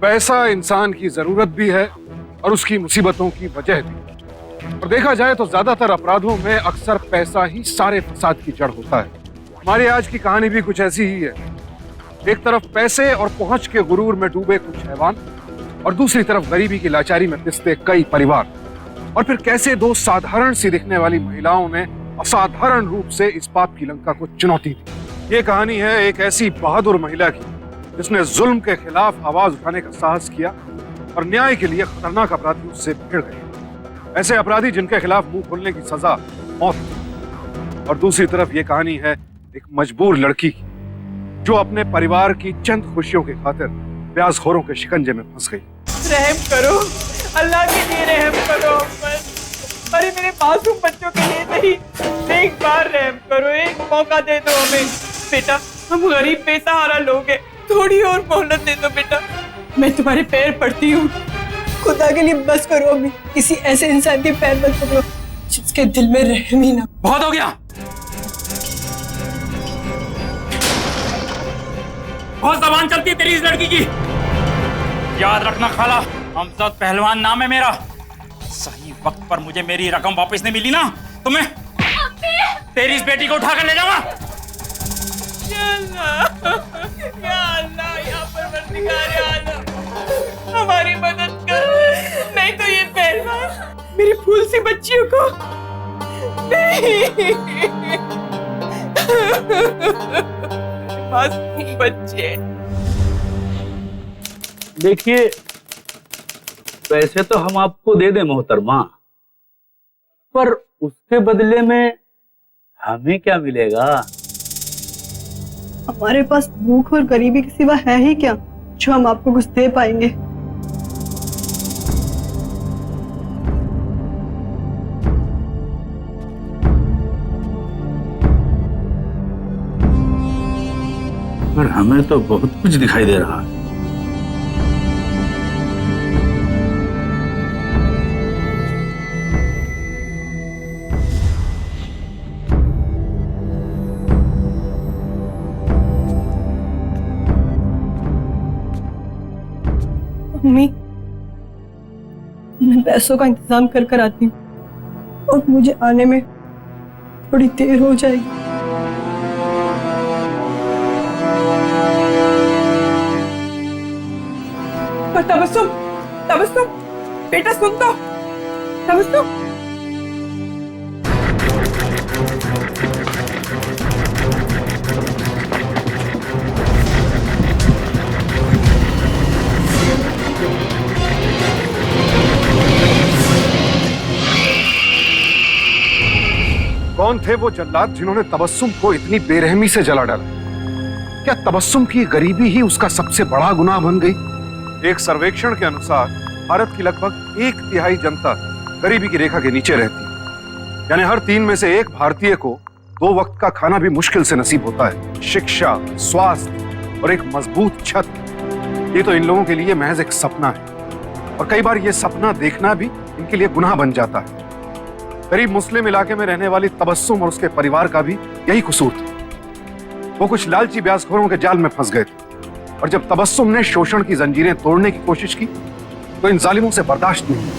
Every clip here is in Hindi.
पैसा इंसान की जरूरत भी है और उसकी मुसीबतों की वजह भी। और देखा जाए तो ज्यादातर अपराधों में अक्सर पैसा ही सारे फसाद की जड़ होता है। हमारी आज की कहानी भी कुछ ऐसी ही है। एक तरफ पैसे और पहुंच के गुरूर में डूबे कुछ हैवान और दूसरी तरफ गरीबी की लाचारी में पिसते कई परिवार। और फिर कैसे दो साधारण सी दिखने वाली महिलाओं ने असाधारण रूप से इस पाप की लंका को चुनौती दी। ये कहानी है एक ऐसी बहादुर महिला की जिसने जुल्म के खिलाफ आवाज उठाने का साहस किया और न्याय के लिए खतरनाक अपराधियों से भिड़ गए। ऐसे अपराधी जिनके खिलाफ मुंह खोलने की सजा मौत थी। और दूसरी तरफ ये कहानी है एक मजबूर लड़की की जो अपने परिवार की चंद खुशियों की खातिर ब्याजखोरों के शिकंजे में फंस गई। रहम करो, अल्लाह के लिए रहम करो। अरे मेरे मासूम बच्चों के लिए नहीं, एक बार रहम करो, एक मौका दे दो हमें। बेटा हम गरीब बेसहारा लोग हैं, थोड़ी और मोहलत दे दो बेटा। मैं तुम्हारे पैर पड़ती हूँ, खुदा के लिए बस करो अम्मी। किसी ऐसे इंसान के पैर मत पकड़ो जिसके दिल में रहम ही ना। बहुत हो गया, बहुत जबान चलती तेरी इस लड़की की। याद रखना खाला, हमज़द पहलवान नाम है मेरा। सही वक्त पर मुझे मेरी रकम वापस नहीं मिली ना तो मैं तेरी इस बेटी को उठाकर ले जाऊंगा। या अल्लाह, या परवरदिगार, या अल्लाह हमारी मदद कर, नहीं तो ये पहलवान मेरी फूल सी बच्चियों को नहीं। मासूम बच्चे। देखिए, पैसे तो हम आपको दे दें मोहतरमा, पर उसके बदले में हमें क्या मिलेगा? हमारे पास भूख और गरीबी के सिवा है ही क्या जो हम आपको कुछ दे पाएंगे? पर हमें तो बहुत कुछ दिखाई दे रहा है। मम्मी, मैं पैसों का इंतजाम कर कर आती हूँ और मुझे आने में थोड़ी देर हो जाएगी। तबस्सुम, तबस्सुम बेटा सुन तो, तबस्सुम। कौन थे वो जल्लाद जिन्होंने तबस्सुम को इतनी बेरहमी से जला डाला? क्या तबस्सुम की गरीबी ही उसका सबसे बड़ा गुनाह बन गई? एक सर्वेक्षण के अनुसार भारत की लगभग 1/3 जनता गरीबी की रेखा के नीचे रहती है। यानी हर 3 में से 1 भारतीय को 2 वक्त का खाना भी मुश्किल से नसीब होता है। शिक्षा, स्वास्थ्य और एक मजबूत छत, ये तो इन लोगों के लिए महज एक सपना है और कई बार ये सपना देखना भी इनके लिए गुनाह बन जाता है। गरीब मुस्लिम इलाके में रहने वाली तबस्सुम और उसके परिवार का भी यही कसूर था। वो कुछ लालची ब्याजखोरों के जाल में फंस गए थे और जब तबस्सुम ने शोषण की जंजीरें तोड़ने की कोशिश की तो इन जालिमों से बर्दाश्त नहीं।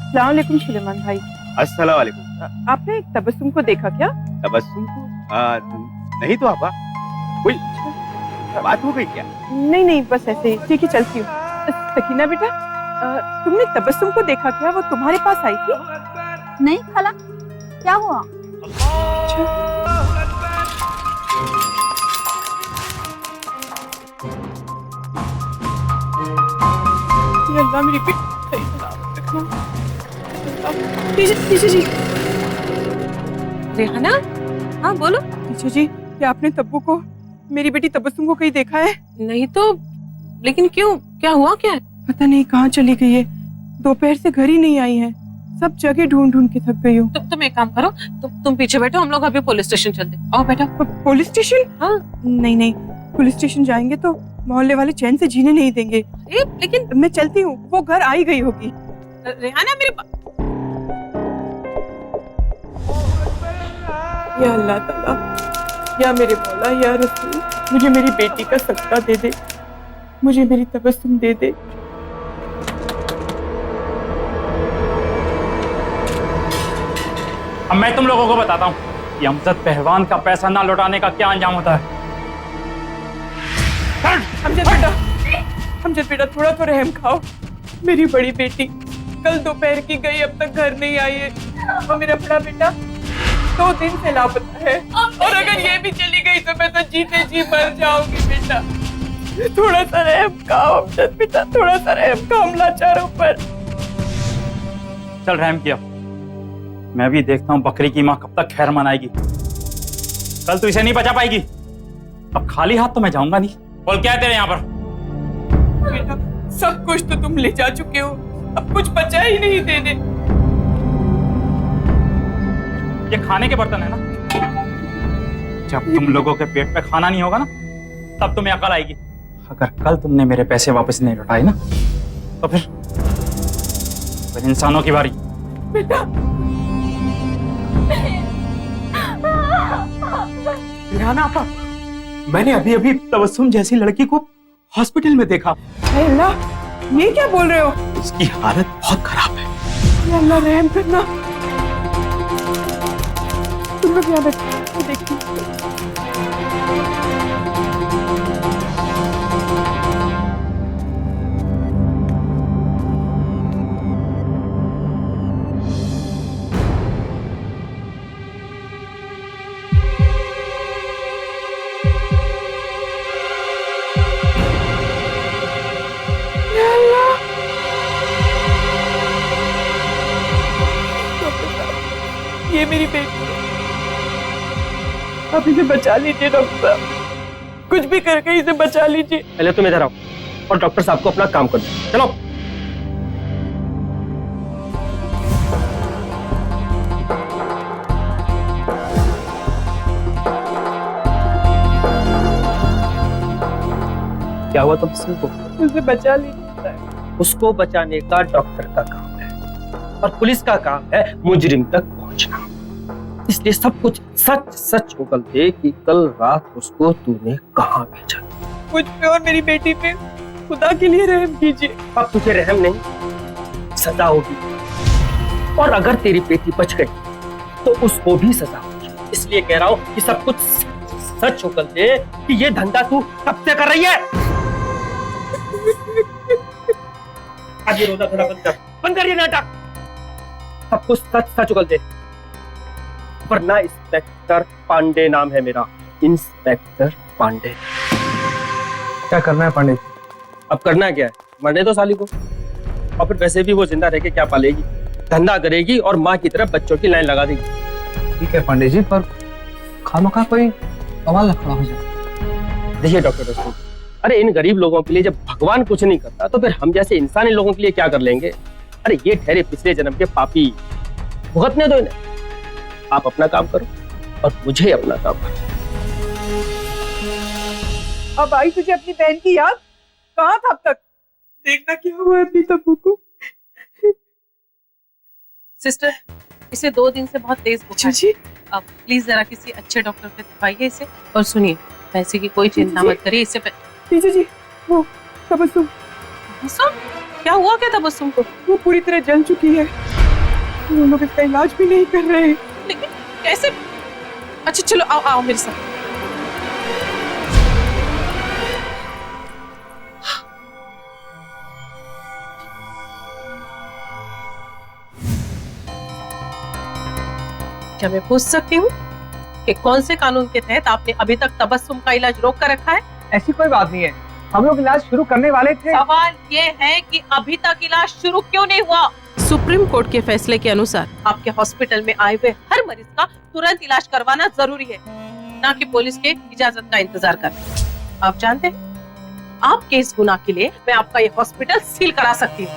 अस्सलाम वालेकुम सुलेमान भाई। अस्सलाम वालेकुम। आपने तबस्सुम को देखा क्या? तबस्सुम को? नहीं तो आपा, कोई बात हो गई क्या? नहीं नहीं, बस ऐसे ही। ठीक है, चलती हूँ। सकीना बेटा, तुमने तबस्सुम को देखा क्या? वो तुम्हारे पास आई थी? नहीं खाला, क्या हुआ? अल्लाह मेरी बेटी टीचर जी। रेहाना, हाँ बोलो। टीचर जी, क्या आपने तब्बू को, मेरी बेटी तबस्सुम को कहीं देखा है? नहीं तो, लेकिन क्यों, क्या हुआ क्या? पता नहीं कहाँ चली गई है, दोपहर से घर ही नहीं आई है। सब जगह ढूंढ ढूंढ के थक गई हूँ। तुम एक काम करो, तुम पीछे बैठो, हम लोग अभी पुलिस स्टेशन चलते। आओ बेटा। Police station? हाँ। नहीं नहीं, पुलिस स्टेशन जाएंगे तो मोहल्ले वाले चैन से जीने नहीं देंगे। लेकिन मैं चलती हूँ, वो घर आई गई होगी। रेहाना मेरे या अल्लाह ताला, या मेरे मौला, या रसूल। मुझे मेरी बेटी का सदका दे दे, मुझे मेरी तबस्सुम दे दे। अब मैं तुम लोगों को बताता हूँ कि अमजद पहलवान का पैसा ना लौटाने का क्या अंजाम होता है। अमजद बेटा थोड़ा तो रहम खाओ। मेरी बड़ी बेटी कल दोपहर की गई, अब तक घर नहीं आई है, और मेरा बड़ा बेटा 2 दिन से लापता है, और अगर ये भी चली गई तो मैं तो जीते जी मर जाऊंगी। बेटा थोड़ा सा रहम खाओ अमजद बेटा, थोड़ा सा रहम खाओ हम लाचारों पर। चल रहम किया, मैं भी देखता हूँ बकरी की माँ कब तक खैर मनाएगी। कल तू इसे नहीं बचा पाएगी। अब खाली हाथ तो मैं जाऊंगा नहीं। बोल क्या है तेरे यहाँ पर? बेटा सब कुछ तो तुम ले जा चुके हो, अब कुछ बचा ही नहीं देने। ये खाने के बर्तन है ना? जब तुम लोगों के पेट पे खाना नहीं होगा ना, तब तुम्हें अकल आएगी। अगर कल तुमने मेरे पैसे वापस नहीं लौटाए ना, तो फिर इंसानों की बारी। बेटा राना आपा, मैंने अभी अभी तबस्सुम जैसी लड़की को हॉस्पिटल में देखा। अल्लाह, ये क्या बोल रहे हो? उसकी हालत बहुत खराब है। या अल्लाह रहम करना। तुम लोग यहाँ बैठो, देखिए। ये मेरी बेटी है, आप इसे बचा लीजिए डॉक्टर साहब, कुछ भी करके इसे बचा लीजिए। पहले तुम इधर आओ और डॉक्टर साहब को अपना काम कर दो। चलो। क्या हुआ तबस्सुम को? उसे बचा लीजिए। उसको बचाने का डॉक्टर का काम है और पुलिस का काम है मुजरिम तक पहुंचना। इसलिए सब कुछ सच सच उगल दे कि कल रात उसको तूने कहां भेजा। मुझ पे और मेरी बेटी पे खुदा के लिए रहम कीजिए। अब तुझे रहम नहीं, सजा होगी, और अगर तेरी बेटी बच गई तो उसको भी सजा होगी। इसलिए कह रहा हूं कि सब कुछ सच उगल दे कि ये धंधा तू कब से कर रही है। आज ये रोजा थोड़ा बंद कर ये नाटक। सब कुछ सच सच उगल दे, वरना इंस्पेक्टर पांडे नाम है मेरा, इंस्पेक्टर पांडे। क्या करना है पांडे? अब करना क्या है, मरने दो साली को, और फिर वैसे भी वो जिंदा रह के क्या पालेगी, धंधा करेगी और माँ की तरफ बच्चों की लाइन लगा देगी। ठीक है पांडे जी, पर खामखा कोई बवाल खड़ा हो जाए। देखिए डॉक्टर रसूल, अरे इन गरीब लोगों के लिए जब भगवान कुछ नहीं करता तो फिर हम जैसे इंसानी लोगों के लिए क्या कर लेंगे। अरे ये ठहरे पिछले जन्म के पापी, भुगतने दो इन्हें। आप अपना काम करो और मुझे अपना काम करो। अब आई तुझे अपनी बहन की याद? कहाँ था अब तक? देखना क्या हुआ अपनी तब्बू को। सिस्टर, इसे 2 दिन से बहुत तेज बुखार जी है। अब प्लीज जरा किसी अच्छे डॉक्टर पे दिखाइए इसे। और सुनिए, पैसे की कोई चिंता जी। मत करिए। इससे जी वो तबस्सुम, क्या हुआ? क्या तबस्सुम को? वो पूरी तरह जल चुकी है, वो लोग इसका इलाज भी नहीं कर रहे हैं। लेकिन कैसे? अच्छा चलो आओ आओ मेरे साथ। क्या मैं पूछ सकती हूँ कि कौन से कानून के तहत आपने अभी तक तबस्सुम का इलाज रोक कर रखा है? ऐसी कोई बात नहीं है, हम लोग इलाज शुरू करने वाले थे। सवाल ये है कि अभी तक इलाज शुरू क्यों नहीं हुआ? सुप्रीम कोर्ट के फैसले के अनुसार आपके हॉस्पिटल में आए हुए हर मरीज का तुरंत इलाज करवाना जरूरी है, ना कि पुलिस के इजाजत का इंतजार करना। आप जानते हैं, आपके इस गुनाह के लिए मैं आपका ये हॉस्पिटल सील करा सकती हूँ।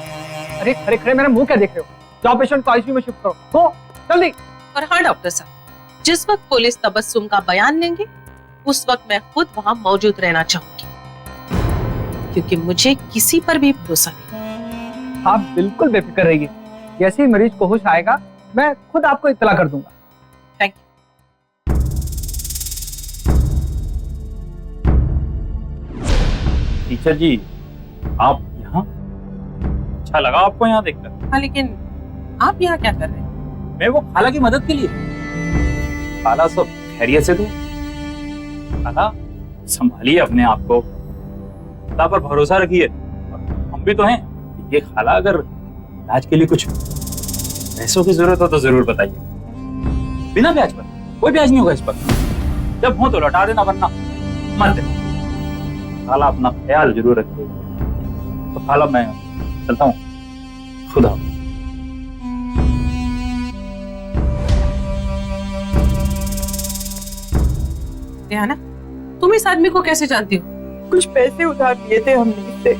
अरे खड़े खड़े मेरा मुंह क्या देख रहे हो? जाओ पेशेंट को आईसीयू में शिफ्ट करो, तो जल्दी। और हाँ डॉक्टर साहब, जिस वक्त पुलिस तबस्सुम का बयान लेंगे उस वक्त मैं खुद वहाँ मौजूद रहना चाहूंगी, क्योंकि मुझे किसी पर भी भरोसा नहीं। आप बिल्कुल बेफिक्र रहिए, जैसे ही मरीज को होश आएगा मैं खुद आपको इत्तला कर दूंगा। Thank you. टीचर जी, आप यहाँ? अच्छा लगा आपको यहाँ देखकर? हाँ, लेकिन आप यहाँ क्या कर रहे हैं? मैं वो खाला की मदद के लिए। खाला सब खैरियत से थे? खाला संभालिए अपने आप को, खुदा पर भरोसा रखिए। हम भी तो हैं। ये खाला अगर इलाज के लिए कुछ पैसों की जरूरत हो तो जरूर बताइए, बिना ब्याज पर। कोई ब्याज नहीं होगा इस पर। जब हो तो लौटा देना, वरना मत देना। खाला अपना ख्याल जरूर रखिए। तो खाला मैं चलता हूँ, खुदा। रेहाना, तुम इस आदमी को कैसे जानती हो? कुछ पैसे उधार लिए थे हमने इससे,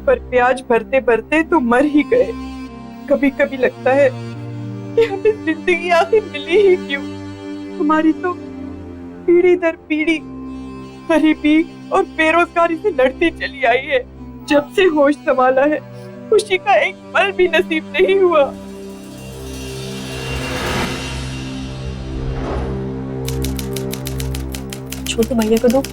पर ब्याज भरते भरते तो मर ही गए। कभी कभी लगता है कि हमें जिंदगी आखिर मिली ही क्यों। हमारी तो पीढ़ी दर पीढ़ी गरीबी और बेरोजगारी से लड़ती चली आई है। जब से होश संभाला है, खुशी का एक पल भी नसीब नहीं हुआ। छोटे भैया को दो।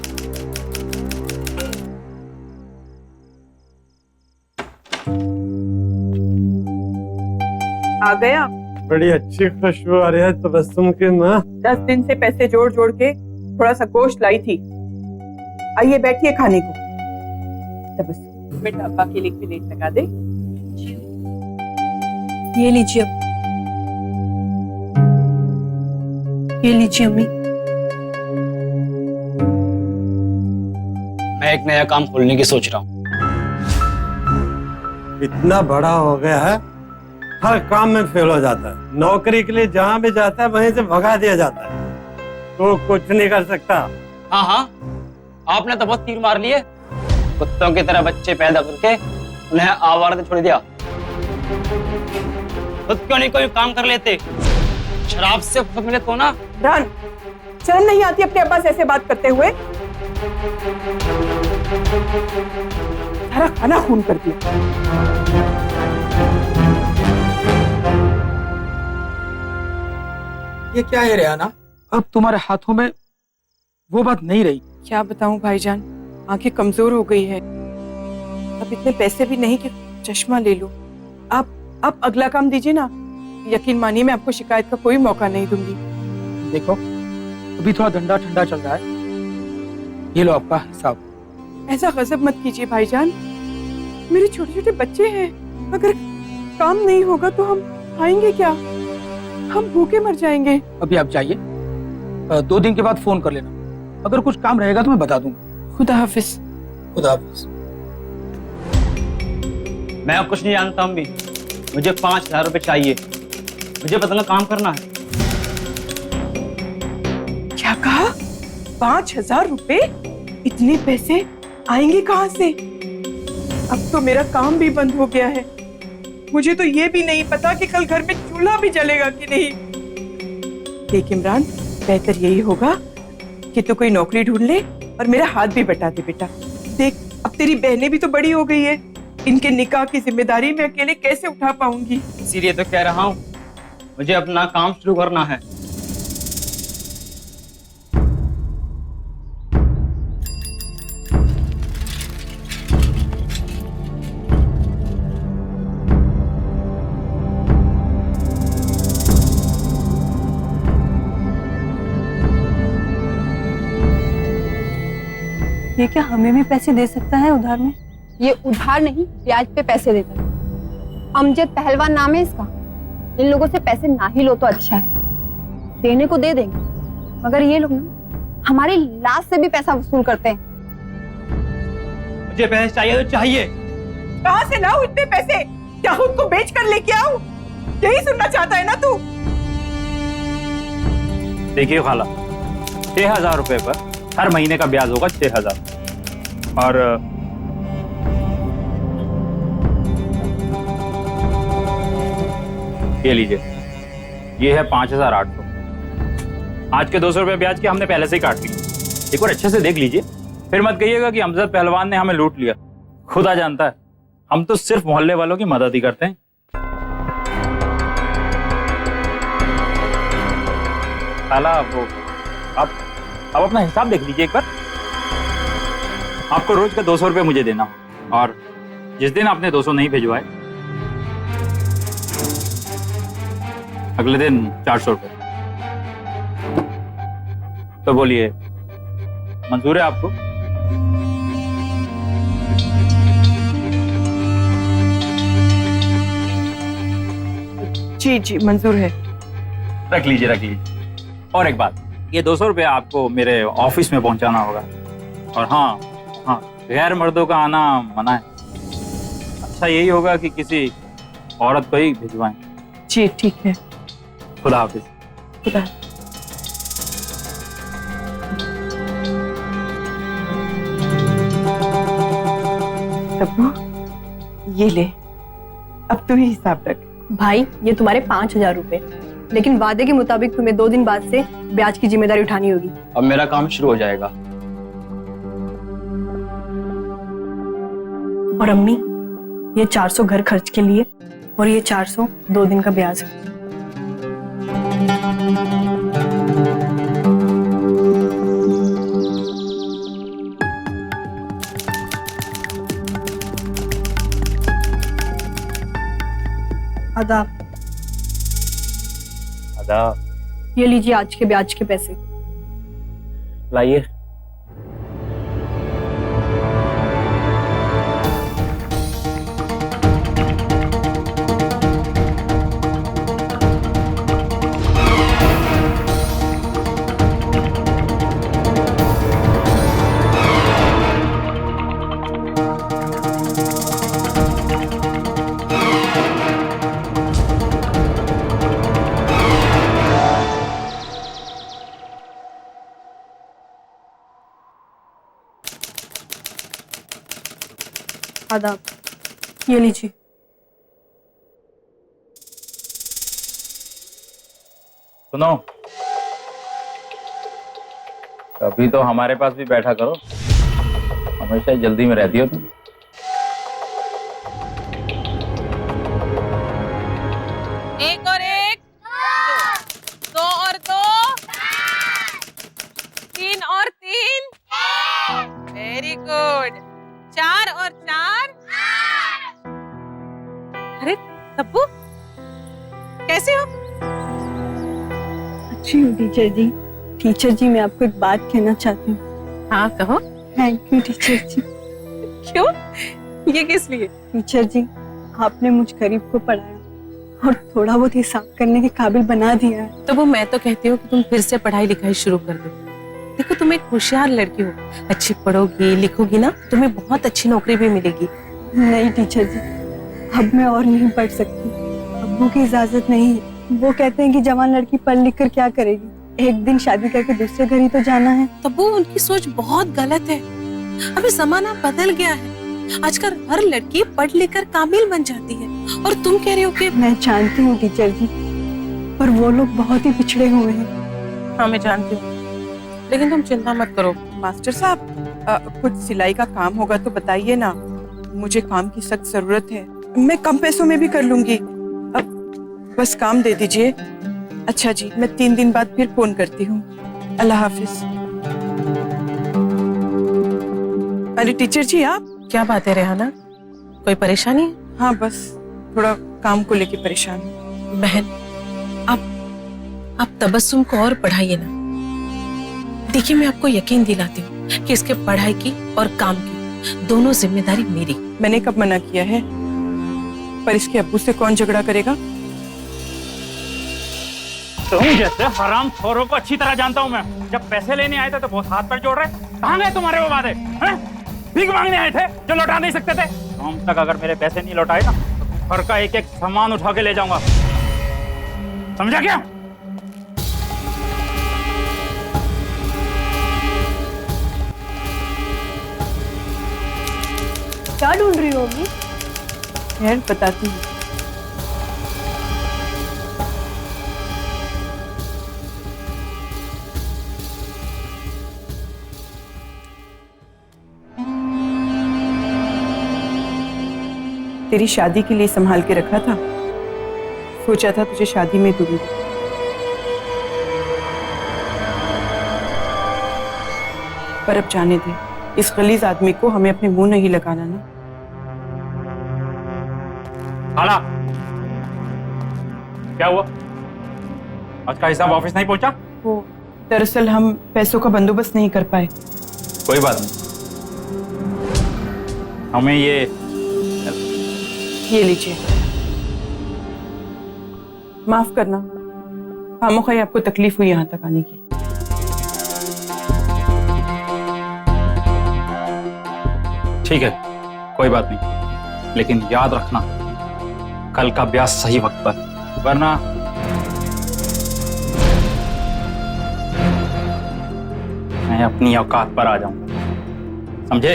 आ गया। बड़ी अच्छी खुशबू आ रही है तबस्सुम की माँ। 10 दिन से पैसे जोड़ जोड़ के थोड़ा सा गोश्त लाई थी। आइए बैठिए खाने को। तबस्सुम, बेटा अब्बा के लिए प्लेट लगा दे। ये लीजिए, ये लीजिए अम्मी। मैं एक नया काम खोलने की सोच रहा हूँ। इतना बड़ा हो गया है, हर काम में फेल हो जाता है। नौकरी के लिए जहाँ भी जाता है वहीं से भगा दिया जाता है। तो कुछ नहीं कर सकता। हाँ हाँ, आपने तो बहुत तीर मार लिए। कुत्तों की तरह बच्चे पैदा करके उन्हें आवारा छोड़ दिया। खुद क्यों नहीं कोई काम कर लेते? शराब से फुर्सत मिले तो ना। रान, शर्म नहीं आती अपने अब्बा से ऐसे बात करते हुए? सारा खाना खून कर दिया। ये क्या है रेहाना? अब तुम्हारे हाथों में वो बात नहीं रही। क्या बताऊं भाईजान, आंखें कमजोर हो गई है। अब इतने पैसे भी नहीं कि चश्मा ले लो। आप अगला काम दीजिए ना। यकीन मानिए मैं आपको शिकायत का कोई मौका नहीं दूंगी। देखो, अभी थोड़ा धंधा ठंडा चल रहा है। ये लो आपका हिसाब। ऐसा गजब मत कीजिए भाईजान, मेरे छोटे छोटे बच्चे हैं। अगर काम नहीं होगा तो हम खाएंगे क्या? हम भूखे मर जाएंगे। अभी आप जाइए, 2 दिन के बाद फोन कर लेना। अगर कुछ काम रहेगा तो मैं बता दूंगा। खुदा हाफिज। खुदा हाफिज। मैं कुछ नहीं जानता अम्मी, मुझे 5000 रुपए चाहिए। मुझे बदला काम करना है। क्या कहा? 5000 रुपए? इतने पैसे आएंगे कहाँ से? अब तो मेरा काम भी बंद हो गया है। मुझे तो ये भी नहीं पता कि कल घर में चूल्हा भी जलेगा कि नहीं। देख इमरान, बेहतर यही होगा कि तू कोई नौकरी ढूंढ ले और मेरा हाथ भी बटा दे बेटा। देख, अब तेरी बहनें भी तो बड़ी हो गई है। इनके निकाह की जिम्मेदारी मैं अकेले कैसे उठा पाऊंगी? इसीलिए तो कह रहा हूँ, मुझे अपना काम शुरू करना है। ये क्या हमें भी पैसे दे सकता है उधार में? ये उधार नहीं, ब्याज पे पैसे देता है। अमजद पहलवान नाम है इसका। इन लोगों से पैसे ना ही लो तो अच्छा है। देने को दे देंगे, मगर ये लोग ना हमारी लाश से भी पैसा वसूल करते हैं। मुझे पैसे चाहिए तो चाहिए। कहाँ से लाऊं इतने पैसे? क्या खुद को बेच कर लेके आऊं? यही सुनना चाहता है ना तू? देखिए खाला, 6000 रुपए पर हर महीने का ब्याज होगा 6000। और ये लीजिए, ये है 5800। आज के 200 रुपए ब्याज के हमने पहले से ही काट लिए। एक बार अच्छे से देख लीजिए, फिर मत कहिएगा कि अमजद पहलवान ने हमें लूट लिया। खुदा जानता है, हम तो सिर्फ मोहल्ले वालों की मदद ही करते हैं। खाला, वो आप अपना हिसाब देख लीजिए एक बार। आपको रोज का 200 रुपये मुझे देना, और जिस दिन आपने 200 नहीं भिजवाए अगले दिन 400 रुपये। तो बोलिए, मंजूर है आपको? जी जी मंजूर है। रख लीजिए, रख लीजिए। और एक बात, ये 200 रुपये आपको मेरे ऑफिस में पहुंचाना होगा। और हाँ, गैर मर्दों का आना मना है। अच्छा यही होगा कि किसी औरत को ही भिजवाएं। जी ठीक है। खुदा हाफिज। खुदा। तब्बू, ये ले, अब तू ही हिसाब रख। भाई ये तुम्हारे 5,000 रुपए, लेकिन वादे के मुताबिक तुम्हें 2 दिन बाद से ब्याज की जिम्मेदारी उठानी होगी। अब मेरा काम शुरू हो जाएगा। और अम्मी, ये 400 घर खर्च के लिए और ये 400 2 दिन का ब्याज है। आदाब। आदाब। ये लीजिए आज के ब्याज के पैसे। लाइए। आदाब। ये लीजिए। सुनो, कभी तो हमारे पास भी बैठा करो, हमेशा जल्दी में रहती हो तुम। एक और एक, दो और दो, 3 और 3, वेरी गुड, 4 और 4। अरे तब्बू, कैसे हो? अच्छी हूँ टीचर जी। टीचर जी मैं आपको एक बात कहना चाहती हूँ। हाँ कहो। थैंक यू टीचर जी। क्यों? ये किस लिए? टीचर जी, आपने मुझ गरीब को पढ़ाया और थोड़ा बहुत हिसाब करने के काबिल बना दिया है। तो वो मैं तो कहती हूँ कि तुम फिर से पढ़ाई लिखाई शुरू कर दो। देखो तुम एक होशियार लड़की हो, अच्छी पढ़ोगी लिखोगी ना, तुम्हें बहुत अच्छी नौकरी भी मिलेगी। नहीं टीचर जी, अब मैं और नहीं पढ़ सकती। अब्बू की इजाजत नहीं है। वो कहते हैं कि जवान लड़की पढ़ लिख कर क्या करेगी, एक दिन शादी करके दूसरे घर ही तो जाना है। तब्बू उनकी सोच बहुत गलत है। अभी जमाना बदल गया है, आजकल हर लड़की पढ़ लिख कर काबिल बन जाती है, और तुम कह रही हो कि मैं जानती हूँ टीचर जी, पर वो लोग बहुत ही पिछड़े हुए हैं। हाँ मैं जानती हूँ, लेकिन तुम चिंता मत करो। मास्टर साहब, कुछ सिलाई का काम होगा तो बताइए ना, मुझे काम की सख्त जरूरत है। मैं कम पैसों में भी कर लूंगी, अब बस काम दे दीजिए। अच्छा जी, मैं 3 दिन बाद फिर फोन करती हूँ। अल्लाह हाफिज। अरे टीचर जी आप? क्या बात है रेहाना, कोई परेशानी है? हाँ बस थोड़ा काम को लेके परेशान हूँ। बहन, आप तबस्सुम को और पढ़ाइए ना। देखिए मैं आपको यकीन दिलाती हूँ कि इसके पढ़ाई की और काम की दोनों जिम्मेदारी मेरी। मैंने कब मना किया है? पर इसके अब्बू से कौन झगड़ा करेगा? तुम जैसे हरामखोरों को अच्छी तरह जानता हूँ मैं। जब पैसे लेने आए थे तो बहुत हाथ पर जोड़ रहे, कहाँ गए तुम्हारे वो वादे? हैं? भीख मांगने आए थे जो लौटा नहीं सकते थे? शाम तक अगर मेरे पैसे नहीं लौटाए ना तो घर का एक एक सामान उठा के ले जाऊंगा, समझा क्या? क्या ढूंढ रही होगी? खैर बताती हूँ। तेरी शादी के लिए संभाल के रखा था, सोचा था तुझे शादी में दूंगी, पर अब जाने दे। इस गलीज आदमी को हमें अपने मुंह नहीं लगाना ना। खाला, क्या हुआ? आज का हिसाब ऑफिस नहीं पहुंचा? वो दरअसल हम पैसों का बंदोबस्त नहीं कर पाए। कोई बात नहीं, हमें ये लीजिए, माफ करना, खामोखा आपको तकलीफ हुई यहाँ तक आने की। ठीक है, कोई बात नहीं, लेकिन याद रखना कल का ब्याज सही वक्त पर, वरना मैं अपनी औकात पर आ जाऊंगा, समझे?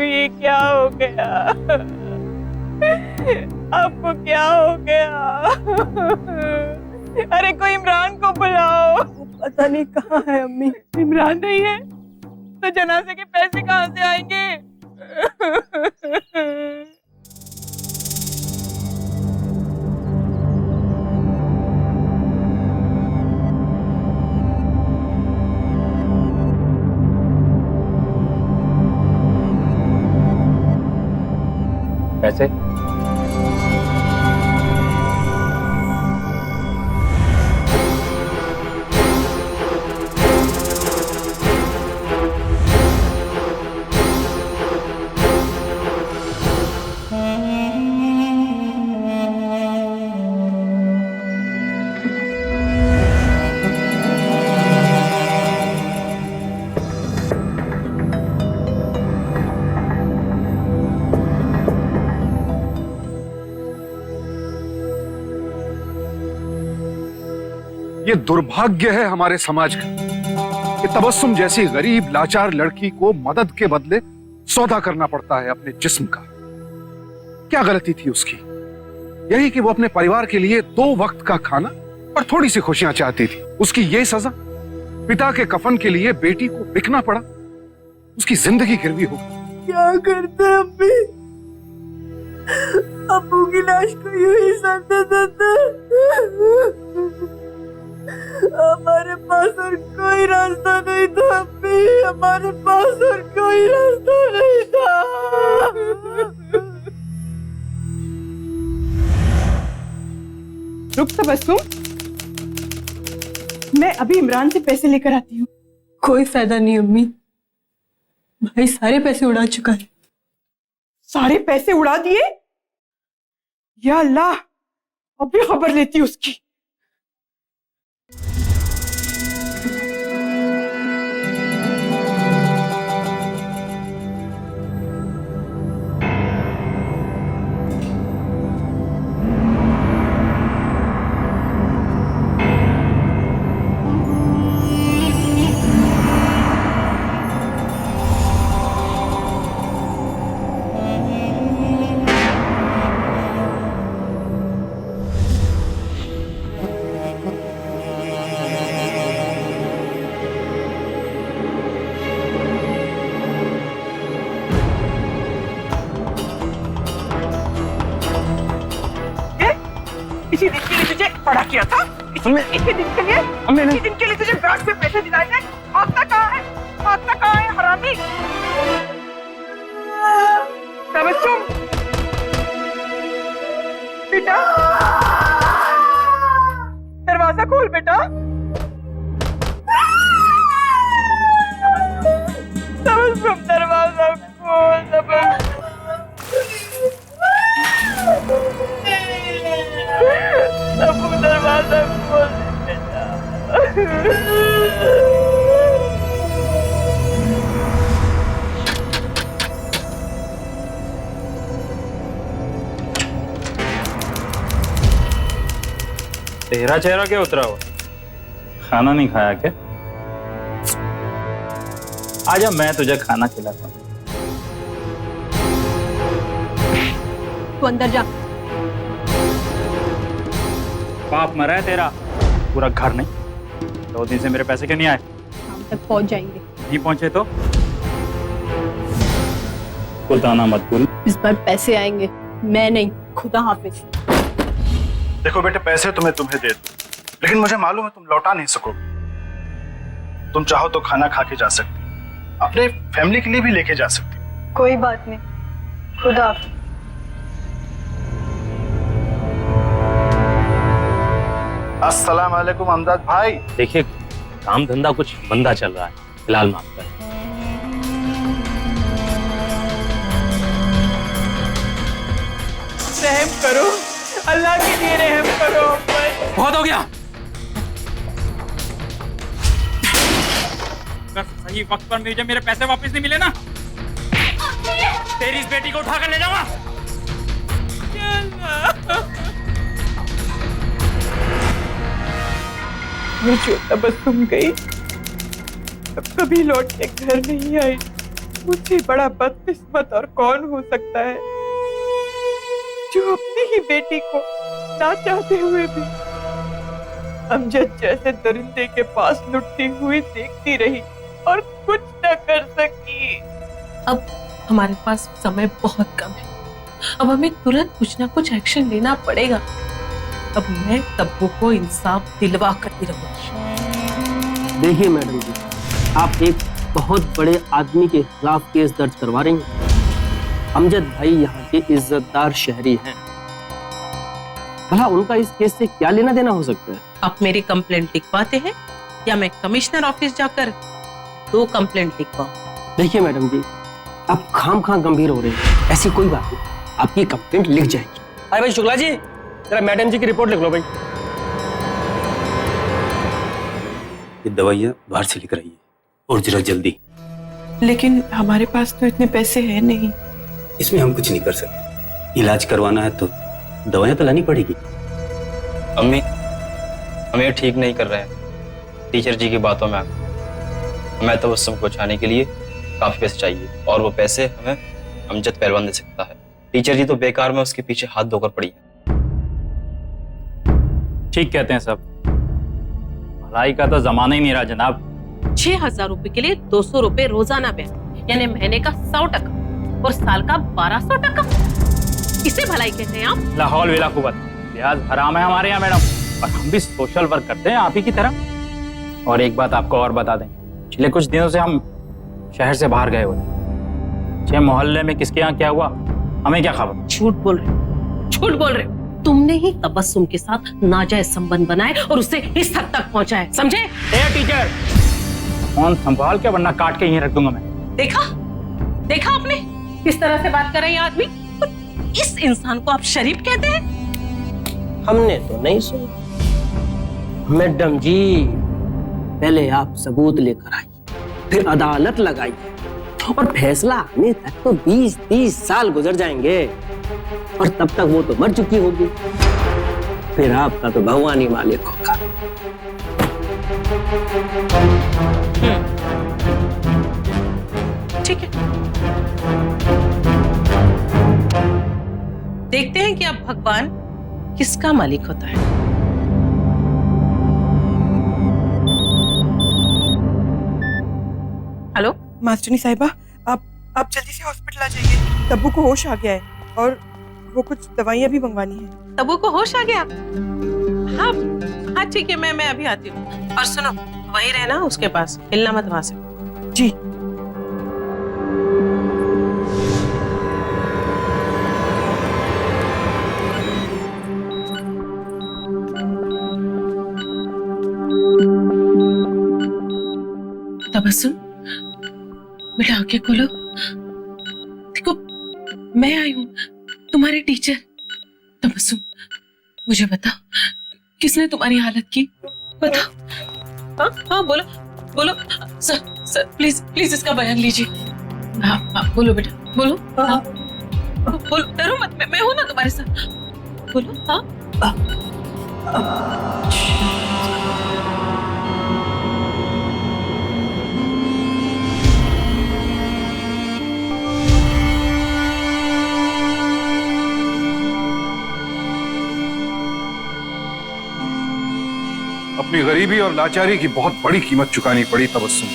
ये क्या हो गया? आपको क्या हो गया? अरे कोई इमरान को बुलाओ। पता नहीं कहाँ है अम्मी। इमरान नहीं है तो जनाजे के पैसे कहाँ से आएंगे? पैसे? ये दुर्भाग्य है हमारे समाज का कि तबस्सुम जैसी गरीब लाचार लड़की को मदद के बदले सौदा करना पड़ता है अपने जिस्म का। क्या गलती थी उसकी? यही कि वो अपने परिवार के लिए 2 वक्त का खाना और थोड़ी सी खुशियां चाहती थी। उसकी ये सजा? पिता के कफन के लिए बेटी को बिकना पड़ा, उसकी जिंदगी गिरवी हो गई। क्या करते अम्मी? अब्बू की लाश को यूं ही समझा जाता है। हमारे पास और कोई रास्ता नहीं था अम्मी, हमारे पास और कोई रास्ता नहीं था। रुक तबस्सुम, मैं अभी इमरान से पैसे लेकर आती हूँ। कोई फायदा नहीं अम्मी, भाई सारे पैसे उड़ा चुका है। सारे पैसे उड़ा दिए? या अल्लाह, अभी खबर लेती उसकी। इसी दिन के लिए तुझे पढ़ा किया था? इसी दिन के लिए तुझे बैंक से पैसे दिलाए थे? भागता कहाँ है? भागता कहाँ है हरामी? तबस्सुम बेटा, दरवाजा खोल बेटा। तबस्सुम दरवाजा खोल। अब्बू दरवाजा खोल बेटा। तेरा चेहरा क्या उतरा हुआ? खाना नहीं खाया क्या? आजा मैं तुझे खाना खिलाता हूँ। तू अंदर जा। बाप मरा है तेरा, पूरा घर नहीं। 2 दिन से मेरे पैसे क्यों नहीं आए? शाम तक पहुंच जाएंगे। नहीं पहुंचे तो खुदाना मत भूल। इस बार पैसे आएंगे, मैं नहीं। खुदा हाफिज। देखो बेटे, पैसे तो मैं तुम्हें दे दूं, लेकिन मुझे मालूम है तुम लौटा नहीं सकोगे। तुम चाहो तो खाना खा के जा सकती, अपने फैमिली के लिए भी लेके जा सकती। कोई बात नहीं, खुदा हाफिज। अस्सलाम वालेकुम अमजद भाई। देखिए, काम धंधा कुछ मंदा चल रहा है, फिलहाल माफ करें। रहम करो, अल्लाह के लिए रहम करो। बहुत हो गया। अगर सही वक्त पर मुझे मेरे पैसे वापस नहीं मिले ना, तेरी इस बेटी को उठाकर ले जाऊंगा। वो जो तबस्सुम गई, अब कभी लौट के घर नहीं आई। मुझसे बड़ा बदकिस्मत और कौन हो सकता है, जो अपनी ही बेटी को ना चाहते हुए भी अमजद जैसे दरिंदे के पास लुटती हुई देखती रही और कुछ न कर सकी। अब हमारे पास समय बहुत कम है, अब हमें तुरंत कुछ ना कुछ एक्शन लेना पड़ेगा। अब मैं तब्बू को इंसाफ दिलवा करती रहूंगी। देखिए मैडम जी, आप एक बहुत बड़े आदमी के खिलाफ केस दर्ज करवा रही हैं। अमजद भाई यहाँ के इज्जतदार शहरी हैं, भला उनका इस केस से क्या लेना देना हो सकता है? आप मेरी कंप्लेंट लिखवाते हैं या मैं कमिश्नर ऑफिस जाकर 2 कंप्लेंट लिखवाऊं? देखिए मैडम जी, आप खाम गंभीर हो रहे हैं। ऐसी कोई बात नहीं, आपकी कंप्लेंट लिख जाएगी। अरे भाई शुक्ला जी, जरा मैडम जी की रिपोर्ट लिख लो भाई। ये दवाइयाँ बाहर से लिख रही है और जरा जल्दी। लेकिन हमारे पास तो इतने पैसे हैं नहीं। इसमें हम कुछ नहीं कर सकते। इलाज करवाना है तो दवाइयाँ तो लानी पड़ेगी। अम्मी, हम ये ठीक नहीं कर रहे हैं टीचर जी की बातों में आकर। हमें तो सबको बचाने के लिए काफी पैसे चाहिए, और वो पैसे हमें अमजद पहलवान दे सकता है। टीचर जी तो बेकार में उसके पीछे हाथ धोकर पड़ी है। ठीक कहते हैं सब, भलाई का तो जमाना ही नहीं रहा जनाब। 6000 रुपए के लिए 200 रुपए रोजाना ब्याज, यानी महीने का 100 टका और साल का 1200 टका। इसे भलाई कहते हैं आप? लाहौल विला कुवत, ब्याज हराम है हमारे यहाँ मैडम, और हम भी सोशल वर्क करते हैं आप ही की तरह। और एक बात आपको और बता दें, पिछले कुछ दिनों से हम शहर से बाहर गए हुए थे। मोहल्ले में किसके यहाँ क्या हुआ हमें क्या खबर? झूठ बोल रहे हो। तुमने ही तबस्सुम के साथ नाजायज संबंध बनाए और उसे इस हद तक पहुंचाए, समझे? टीचर, फोन संभाल के वरना काट के यहीं रख दूंगा मैं। देखा आपने किस तरह से बात कर रहे हैं आदमी? इस इंसान को आप शरीफ कहते हैं? हमने तो नहीं सुना। मैडम जी, पहले आप सबूत लेकर आइए, फिर अदालत लगाइए, और फैसला आने तक तो 20-30 साल गुजर जाएंगे, और तब तक वो तो मर चुकी होगी। फिर आपका तो भगवान ही मालिक होगा। ठीक है, देखते हैं कि अब भगवान किसका मालिक होता है। हेलो मास्टरनी साहिबा, आप जल्दी से हॉस्पिटल आ जाइए। तब्बू को होश आ गया है और वो कुछ दवाइयाँ भी मंगवानी है। तब्बू को होश आ गया? हाँ ठीक है, मैं अभी आती हूँ। और सुनो, वहीं रहना उसके पास, हिलना मत वहां से। जी। तबस्सुम, बेटा आंखें खोलो। देखो, मैं आई हूँ, तुम्हारी टीचर। तबस्सुम, मुझे बताओ, किसने तुम्हारी हालत की? बताओ। हाँ बोलो सर प्लीज इसका बयान लीजिए। हाँ बोलो बेटा, बोलो। हाँ बोलो, डरो मत, मैं हूँ ना तुम्हारे साथ। बोलो। हाँ अपनी गरीबी और लाचारी की बहुत बड़ी कीमत चुकानी पड़ी तबस्सुम,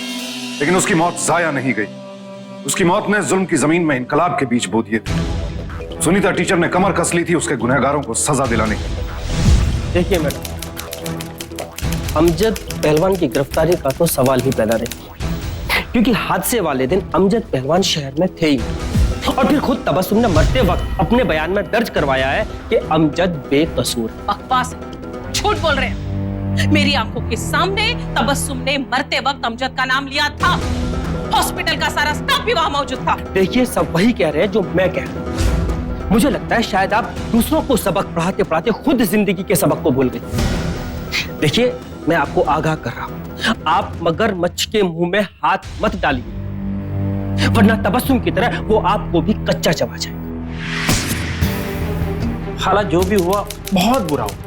लेकिन उसकी मौत जाया नहीं गई। उसकी मौत ने जुल्म की जमीन में इनकलाब के बीज बो दिए थे। सुनीता टीचर ने कमर कस ली थी उसके गुनहगारों को सजा दिलाने की। देखिए मैडम, अमजद पहलवान की गिरफ्तारी का तो सवाल ही पैदा नहीं, क्योंकि हादसे वाले दिन अमजद पहलवान शहर में थे ही, और फिर खुद तबस्सुम ने मरते वक्त अपने बयान में दर्ज करवाया है कि अमजद बेकसूर। बकवास, झूठ बोल रहे हैं। मेरी आंखों के सामने तबस्सुम ने मरते वक्त अमजद का नाम लिया था। हॉस्पिटल का सारा स्टाफ भी वहां मौजूद था। देखिए, सब वही कह रहे हैं जो मैं कह रहा हूं। मुझे लगता है शायद आप दूसरों को सबक पढ़ाते पढ़ाते खुद जिंदगी के सबक को भूल गए। देखिए, मैं आपको आगाह कर रहा हूं, आप मगरमच्छ के मुंह में हाथ मत डालिए, वरना तबस्सुम की तरह वो आपको भी कच्चा चबा जाएगा। खाला, जो भी हुआ बहुत बुरा हुआ।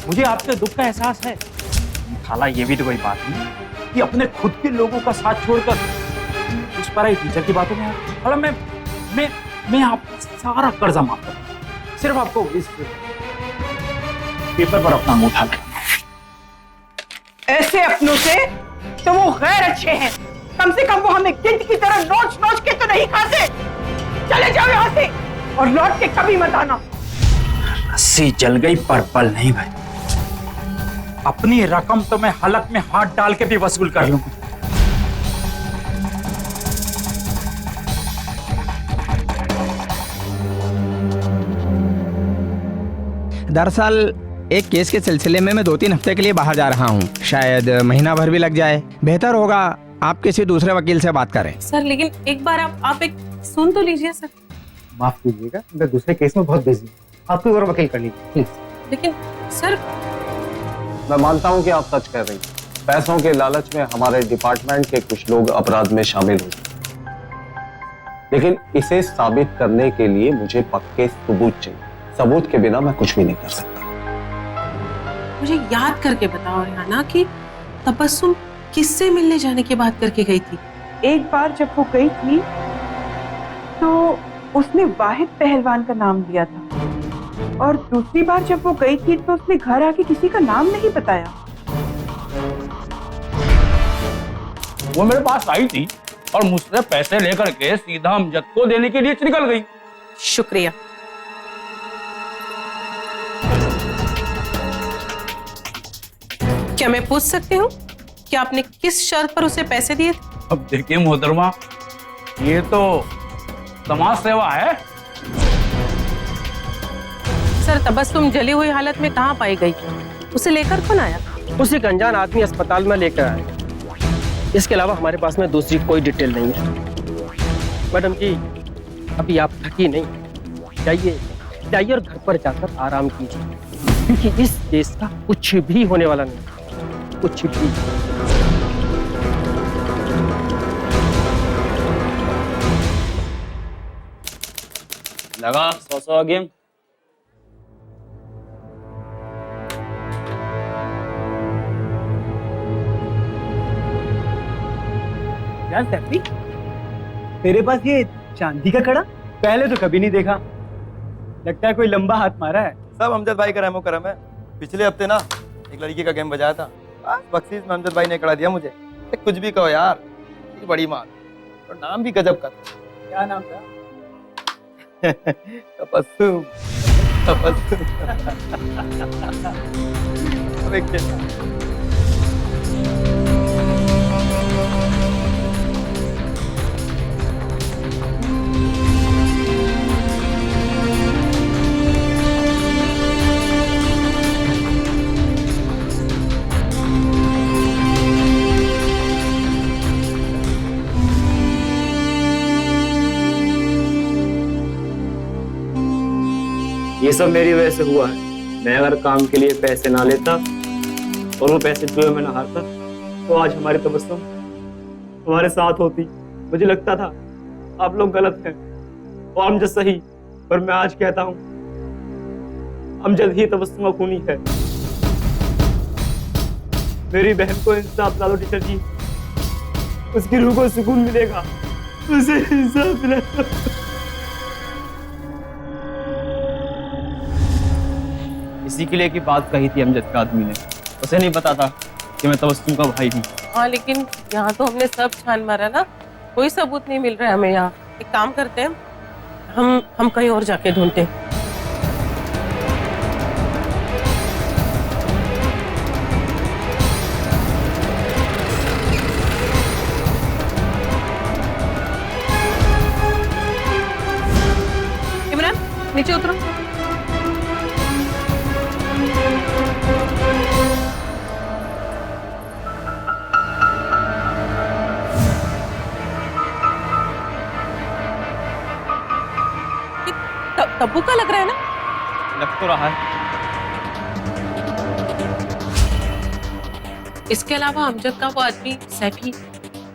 मुझे आपके दुख का एहसास है। खाला, ये भी तो कोई बात नहीं कि अपने खुद के लोगों का साथ छोड़कर उस पर आई टीचर की बातों में। खाला, मैं आपका सारा कर्जा माफ करूंगा, सिर्फ आपको इस पेपर पर अपना अंगूठा लगाना। ऐसे अपनों से तो वो गैर अच्छे हैं। कम से कम वो हमें गिद्ध की तरह नोच नोच के तो नहीं खाते। चले जाओ यहाँ से और लौट के कभी मत आना। रस्सी जल गई पर बल नहीं भाई। अपनी रकम तो मैं हलक में हाथ डाल के भी वसूल कर लूंगा। दरअसल एक केस के सिलसिले में मैं 2-3 हफ्ते के लिए बाहर जा रहा हूँ। शायद महीना भर भी लग जाए। बेहतर होगा आप किसी दूसरे वकील से बात करें। सर, लेकिन एक बार आप एक सुन तो लीजिए सर। माफ कीजिएगा, मैं दूसरे केस में बहुत बिजी हूँ। आप कोई और वकील कर लीजिए प्लीज। लेकिन सर, मैं मानता हूँ कि आप सच कह रही हैं। पैसों के लालच में हमारे डिपार्टमेंट के कुछ लोग अपराध में शामिल हो, लेकिन इसे साबित करने के लिए मुझे पक्के सबूत चाहिए। सबूत के बिना मैं कुछ भी नहीं कर सकता। मुझे याद करके बताओ रिहाना कि तबस्सुम किससे मिलने जाने की बात करके गई थी। एक बार जब वो गई थी तो उसने वाहिद पहलवान का नाम लिया था, और दूसरी बार जब वो गई थी तो उसने घर आके किसी का नाम नहीं बताया। वो मेरे पास आई थी और मुझसे पैसे लेकर के सीधा अमजद को देने के लिए निकल गई। शुक्रिया। क्या मैं पूछ सकती हूँ कि आपने किस शर्त पर उसे पैसे दिए थे? अब देखिए मोहतरमा, ये तो समाज सेवा है। सर, तबस्सुम जली हुई हालत में कहाँ पाई गई? उसे लेकर कौन आया? उसे एक अनजान आदमी अस्पताल में लेकर आया। इसके अलावा हमारे पास में दूसरी कोई डिटेल नहीं है। मैडम जी, अभी आप थकी नहीं, जाइए और घर पर जाकर आराम कीजिए, क्योंकि इस केस का कुछ भी होने वाला नहीं, कुछ भी। लगा 100 गेम। यार सैफी, तेरे पास ये चांदी का कड़ा पहले तो कभी नहीं देखा। लगता है कोई लंबा हाथ मारा है। सब अमजद भाई का रहमो करम है। पिछले हफ्ते ना एक लड़की का गेम बजाया था, बख्शीश में अमजद भाई ने कड़ा दिया मुझे। कुछ भी कहो यार, ये बड़ी मार। और नाम भी गजब का था। क्या नाम था? तबस्सुम। तबस्सुम। ये सब मेरी वजह से हुआ है। मैं अगर काम के लिए पैसे ना लेता और वो पैसे जुए में ना हारता तो आज हमारी तबस्सुम हमारे साथ होती। मुझे लगता था आप लोग गलत हैं और अमजद सही, पर मैं आज कहता हूं अमजद ही तबस्सुम का खूनी है। मेरी बहन को इंसाफ दिला दो टीचर जी, उसकी रूह को सुकून मिलेगा। उसे इंसाफ दिला दो। इसी के लिए की बात कही थी अमजद के आदमी ने, उसे नहीं पता था कि मैं तबस्सुम का भाई हूँ। हाँ लेकिन यहाँ तो हमने सब छान मारा ना, कोई सबूत नहीं मिल रहा है हमें यहाँ। एक काम करते हैं, हम कहीं और जाके ढूंढते हैं। इमरान नीचे उतरो। तब्बू का लग रहा है ना? लग तो रहा है। इसके अलावा अमजद का वो आदमी सैफी,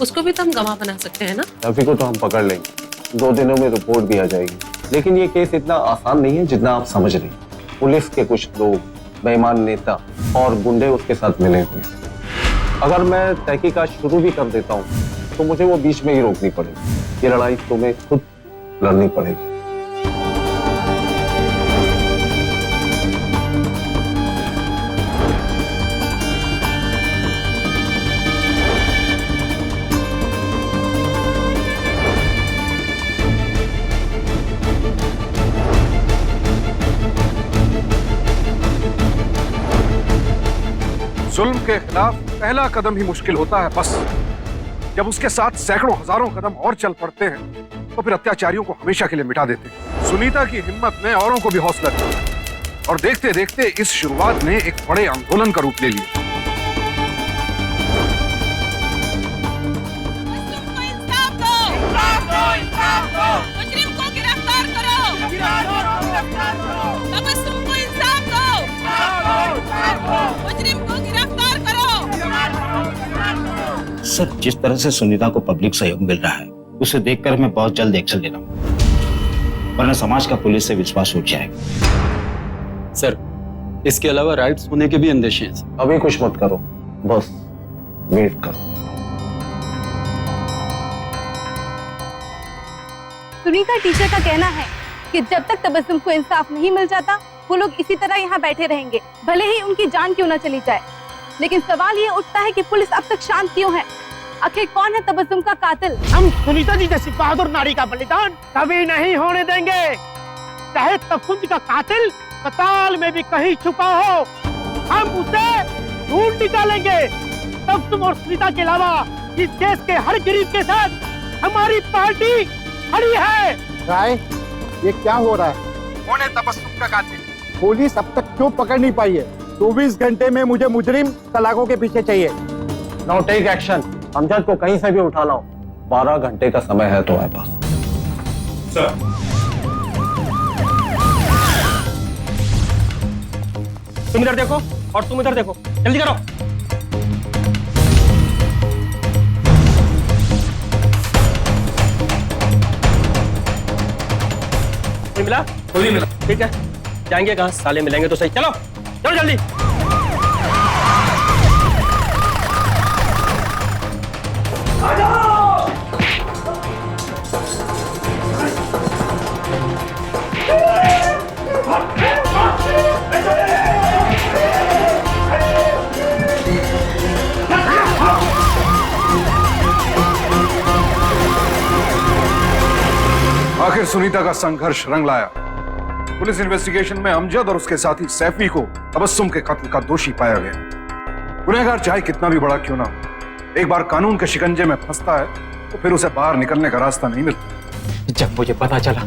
उसको भी तो हम गवाह बना सकते हैं ना? सैफी को तो हम पकड़ लेंगे, 2 दिनों में रिपोर्ट भी आ जाएगी। लेकिन ये केस इतना आसान नहीं है जितना आप समझ रहे हैं। पुलिस के कुछ लोग, बेईमान नेता और गुंडे उसके साथ मिले हुए हैं। अगर मैं तहकीकात शुरू भी कर देता हूँ तो मुझे वो बीच में ही रोकनी पड़ेगी। ये लड़ाई तुम्हें खुद लड़नी पड़ेगी। जुल्म के खिलाफ पहला कदम ही मुश्किल होता है। बस जब उसके साथ सैकड़ों हजारों कदम और चल पड़ते हैं तो फिर अत्याचारियों को हमेशा के लिए मिटा देते हैं। सुनीता की हिम्मत ने औरों को भी हौसला दिया और देखते देखते इस शुरुआत ने एक बड़े आंदोलन का रूप ले लिया। मुजरिम को गिरफ्तार करो। तबस्सुम को इंसाफ दो। मुजरिम को गिरफ्तार करो। सर, जिस तरह से सुनीता को पब्लिक सहयोग मिल रहा है उसे देखकर मैं बहुत जल्द एक्शन ले रहा हूँ, वरना समाज का पुलिस से विश्वास उठ जाएगा। सर, इसके अलावा राइट्स होने के भी अंदेशे हैं। अभी कुछ मत करो, बस वेट करो। सुनीता टीचर का कहना है कि जब तक तबस्सुम को इंसाफ नहीं मिल जाता वो लोग इसी तरह यहाँ बैठे रहेंगे, भले ही उनकी जान क्यों न चली जाए। लेकिन सवाल ये उठता है कि पुलिस अब तक शांत क्यों है? आखिर कौन है तबस्सुम का कातिल? हम सुनीता जी जैसी बहादुर नारी का बलिदान कभी नहीं होने देंगे। चाहे तबस्सुम का कातिल अस्पताल में भी कहीं छुपा हो, हम उसे ढूंढ निकालेंगे। तबस्सुम और सुनीता के अलावा इस देश के हर गरीब के साथ हमारी पार्टी खड़ी है। राय, ये क्या हो रहा है? कौन है तबस्सुम का कातिल? पुलिस अब तक क्यों पकड़ नहीं पाई है? 24 घंटे में मुझे मुजरिम सलाखों के पीछे चाहिए। Now take action. अमजद को कहीं से भी उठा लाओ। 12 घंटे का समय है तुम्हारे पास। सर, तुम इधर देखो और तुम इधर देखो, जल्दी करो। मिला? कोई नहीं मिला। ठीक है, जाएंगे कहाँ? साले मिलेंगे तो सही। चलो चलो जल्दी। आखिर सुनीता का संघर्ष रंग लाया। पुलिस इन्वेस्टिगेशन में अमजद और उसके साथी सैफी को तबस्सुम के कत्ल का दोषी पाया गया। गुनहगार चाहे कितना भी बड़ा क्यों ना हो, एक बार कानून के शिकंजे में फंसता है तो फिर उसे बाहर निकलने का रास्ता नहीं मिलता। जब मुझे पता चला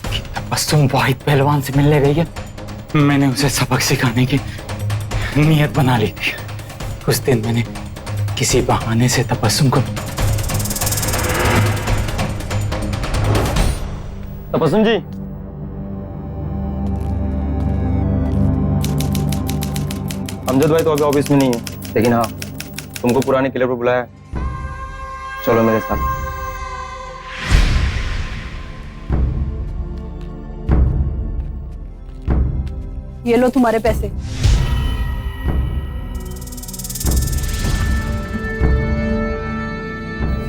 कि तबस्सुम वाहिद पहलवान से मिलने गई है, मैंने उसे सबक सिखाने की नीयत बना ली थी। उस दिन मैंने किसी बहाने से तबस्सुम को। तबस्सुम जी, अमजद भाई तो अभी ऑफिस में नहीं है, लेकिन हाँ, तुमको पुराने किले पर बुलाया है। चलो मेरे साथ। ये लो तुम्हारे पैसे।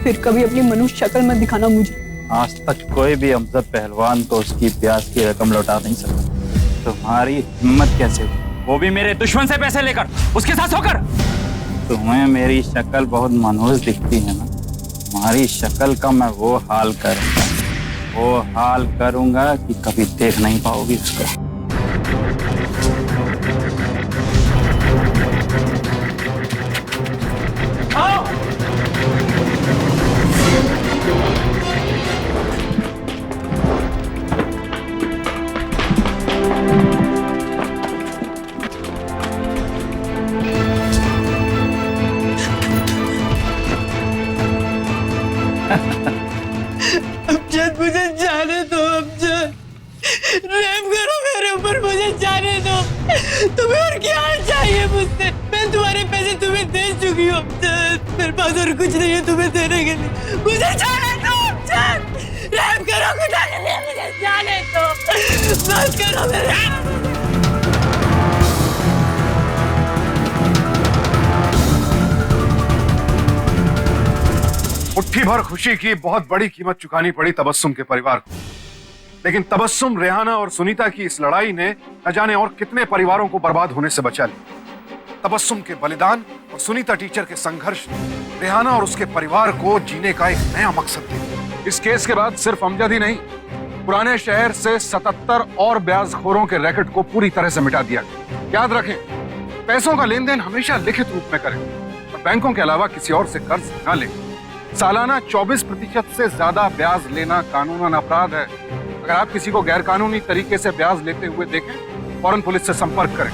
फिर कभी अपनी मनुष्य शक्ल मत दिखाना मुझे। आज तक कोई भी अमजद पहलवान को उसकी ब्याज की रकम लौटा नहीं सका। तुम्हारी हिम्मत कैसे हुई? वो भी मेरे दुश्मन से पैसे लेकर, उसके साथ होकर। तुम्हें मेरी शक्ल बहुत मनहूस दिखती है ना? तुम्हारी शक्ल का मैं वो हाल करूंगा कि कभी देख नहीं पाओगी उसको। अमजद, मुझे जाने दो अमजद, रहम करो मेरे ऊपर, मुझे जाने दो। तुम्हें और क्या चाहिए मुझसे? मैं तुम्हारे पैसे तुम्हें दे चुकी हूँ अमजद, मेरे पास और कुछ नहीं है तुम्हें देने के लिए। मुझे जाने दो अमजद, रहम करो, खुदा के लिए मुझे जाने दो, बस करो मेरे। मुट्ठी भर खुशी की बहुत बड़ी कीमत चुकानी पड़ी तबस्सुम के परिवार को, लेकिन तबस्सुम, रेहाना और सुनीता की इस लड़ाई ने न जाने और कितने परिवारों को बर्बाद होने से बचा लिया। तबस्सुम के बलिदान और सुनीता टीचर के संघर्ष ने रेहाना और उसके परिवार को जीने का एक नया मकसद दिया। इस केस के बाद सिर्फ अमजद ही नहीं, पुराने शहर से 77 और ब्याजखोरों के रैकेट को पूरी तरह से मिटा दिया गया। याद रखें, पैसों का लेन देन हमेशा लिखित रूप में करें और बैंकों के अलावा किसी और से कर्ज न लें। सालाना 24% से ज्यादा ब्याज लेना कानूनन अपराध है। अगर आप किसी को गैर कानूनी तरीके से ब्याज लेते हुए देखें, फौरन पुलिस से संपर्क करें।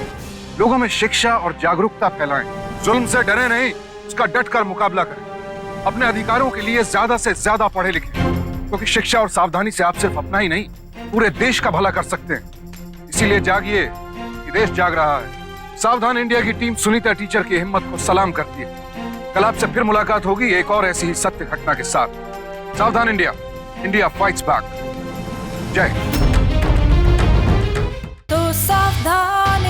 लोगों में शिक्षा और जागरूकता फैलाएं। जुल्म से डरे नहीं, उसका डट कर मुकाबला करें। अपने अधिकारों के लिए ज्यादा से ज्यादा पढ़े लिखें, क्योंकि शिक्षा और सावधानी से आप सिर्फ अपना ही नहीं, पूरे देश का भला कर सकते हैं। इसीलिए जागिए, ये देश जाग रहा है। सावधान इंडिया की टीम सुनीता टीचर की हिम्मत को सलाम करती है। कल आपसे फिर मुलाकात होगी एक और ऐसी ही सत्य घटना के साथ। सावधान इंडिया, इंडिया फाइट्स बैक। जय हिंद। तो सावधान